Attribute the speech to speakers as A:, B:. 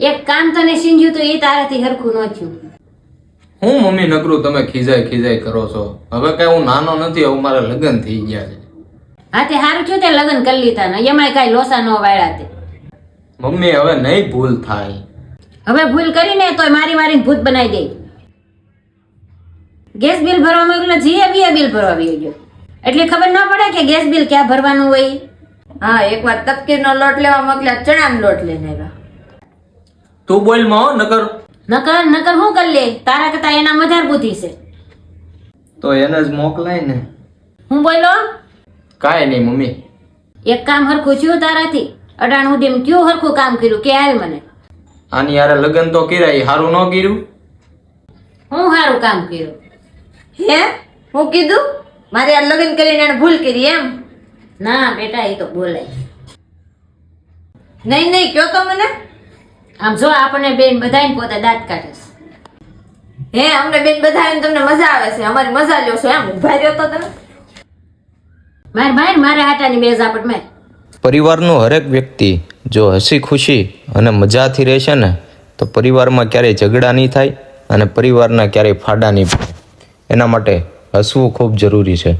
A: એક કામ તને સીંજ્યું તો એ તારાથી હરખું ન થયું.
B: હું મમ્મી નકરું તમે ખીજાય કરો છો. હવે કઈ હું નાનો નથી, હવે મારા લગ્ન થઈ ગયા છે.
A: હા તે સારું થયું તે લગ્ન કરી લીધા ને એમાંય કાંઈ લોસા ન વાળ્યા તે.
B: મમ્મી હવે નહીં ભૂલ થાય.
A: હવે ભૂલ કરીને તોય મારીને ભૂત બનાવી દે. ગેસ બિલ ભરવા મોકલો, જીએબીએ બિલ ભરવા આવી ગયો એટલે ખબર ન પડે કે ગેસ બિલ ક્યાં ભરવાનું હોય.
C: હા, એકવાર તપકીરનો લોટ લેવા મોકલ્યા, ચણાનો લોટ લઈને આવ્યા.
B: તું બોલ માં નકર
A: શું કરી લે? તારા કરતા એના વધારે બુદ્ધિ છે.
B: તો એને જ મોકલાય ને.
A: હું બોલો?
B: કાંઈ નહીં મમ્મી.
A: એક કામ હરખું થયું તારાથી? અડાણ સુધી કયું હરખું કામ કર્યું કે હાલ મને?
B: આની યાર લગ્ન તો કર્યા, એ સારું ન કર્યું.
A: હું સારું કામ કર્યું?
C: હે, હું કીધું મારે આ લગ્ન કરીને એને ભૂલ કરી એમ?
A: ના બેટા, એ તો બોલાય
C: નહીં કયો તો મને.
A: આમ જો આપણને બેન બધાને પોતે દાંત કાઢે છે.
C: હે, અમને બેન બધા આવીને તમને મજા આવે છે, અમારી મજા લ્યો છો એમ? ઉભા રહ્યો તો તમે.
A: મારે હાટાની બે ઝાપટ મેં.
D: પરિવારનું હરેક વ્યક્તિ જો હસી ખુશી અને મજાથી રહેશે ને તો પરિવારમાં ક્યારેય ઝઘડા નહીં થાય અને પરિવારના ક્યારેય ફાડા નહીં પડે. એના માટે હસવું ખૂબ જરૂરી છે.